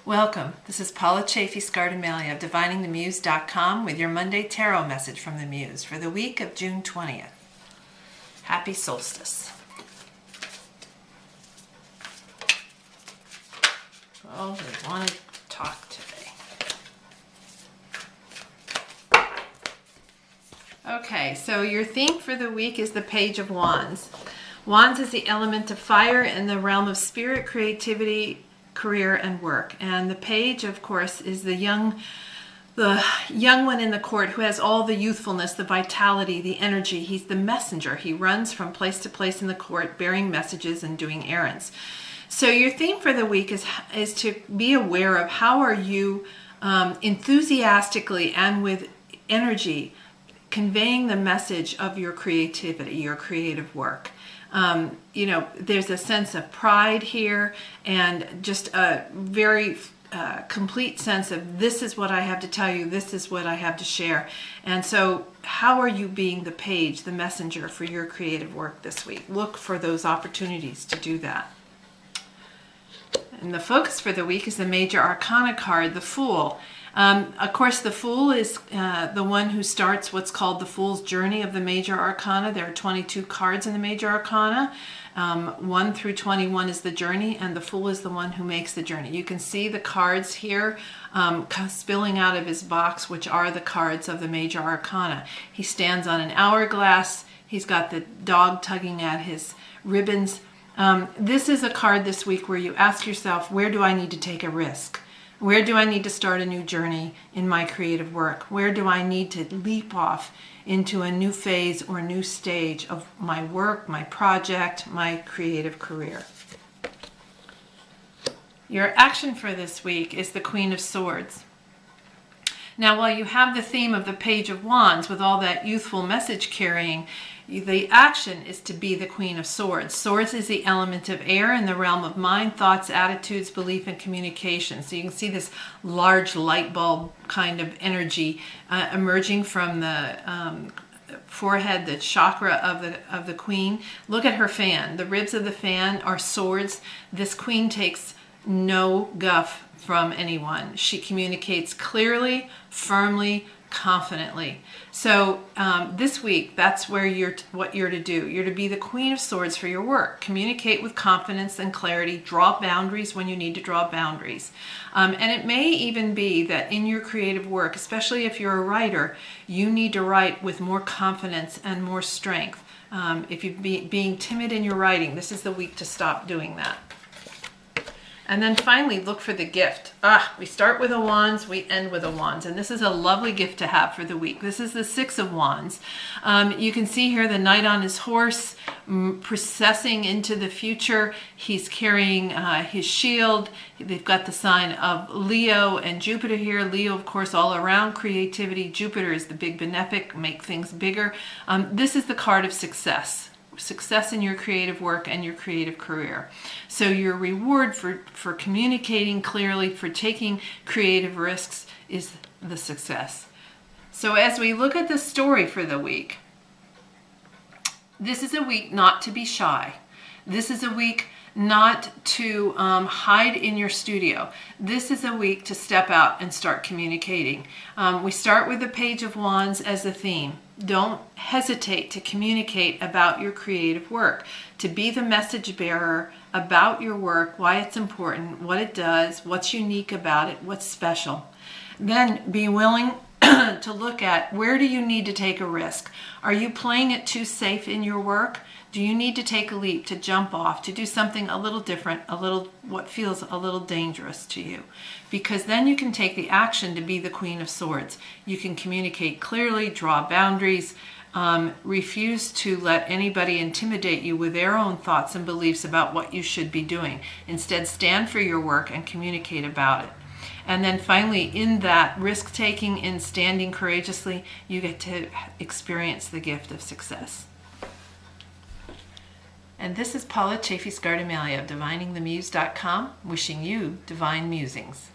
Welcome. This is Paula Chafee-Scardamelia of DiviningTheMuse.com with your Monday Tarot message from the Muse for the week of June 20th. Happy solstice. Well, we want to talk today. Okay, so your theme for the week is the Page of Wands. Wands is the element of fire in the realm of spirit, creativity, career, and work. And the page, of course, is the young one in the court who has all the youthfulness, the vitality, the energy. He's the messenger. He runs from place to place in the court bearing messages and doing errands. So your theme for the week is to be aware of how are you enthusiastically and with energy conveying the message of your creativity, your creative work. There's a sense of pride here and just a very complete sense of this is what I have to tell you, this is what I have to share. And so how are you being the page, the messenger for your creative work this week? Look for those opportunities to do that. And the focus for the week is the Major Arcana card, the Fool. Of course, the Fool is the one who starts what's called the Fool's Journey of the Major Arcana. There are 22 cards in the Major Arcana. 1 through 21 is the journey, and the Fool is the one who makes the journey. You can see the cards here spilling out of his box, which are the cards of the Major Arcana. He stands on an hourglass. He's got the dog tugging at his ribbons. This is a card this week where you ask yourself, where do I need to take a risk? Where do I need to start a new journey in my creative work? Where do I need to leap off into a new phase or new stage of my work, my project, my creative career? Your action for this week is the Queen of Swords. Now, while you have the theme of the Page of Wands with all that youthful message carrying, the action is to be the Queen of Swords. Swords is the element of air in the realm of mind, thoughts, attitudes, belief, and communication. So you can see this large light bulb kind of energy emerging from the forehead, the chakra of the Queen. Look at her fan. The ribs of the fan are swords. This Queen takes no guff from anyone. She communicates clearly, firmly, confidently. So this week, that's where what you're to do. You're to be the Queen of Swords for your work. Communicate with confidence and clarity. Draw boundaries when you need to draw boundaries. And it may even be that in your creative work, especially if you're a writer, you need to write with more confidence and more strength. If you're being timid in your writing, this is the week to stop doing that. And then finally, look for the gift. We start with a Wands, we end with a Wands. And this is a lovely gift to have for the week. This is the Six of Wands. You can see here the knight on his horse, processing into the future. He's carrying his shield. They've got the sign of Leo and Jupiter here. Leo, of course, all around creativity. Jupiter is the big benefic, make things bigger. This is the card of success. Success in your creative work and your creative career. So your reward for communicating clearly, for taking creative risks, is the success. So as we look at the story for the week, this is a week not to be shy. This is a week not to hide in your studio. This is a week to step out and start communicating. We start with the Page of Wands as a theme. Don't hesitate to communicate about your creative work, to be the message bearer about your work, why it's important, what it does, what's unique about it, what's special. Then be willing to look at, where do you need to take a risk? Are you playing it too safe in your work? Do you need to take a leap, to jump off, to do something a little different, what feels a little dangerous to you? Because then you can take the action to be the Queen of Swords. You can communicate clearly, draw boundaries, refuse to let anybody intimidate you with their own thoughts and beliefs about what you should be doing. Instead, stand for your work and communicate about it. And then finally, in that risk-taking, in standing courageously, you get to experience the gift of success. And this is Paula Chafee-Scardamelia of DiviningTheMuse.com, wishing you divine musings.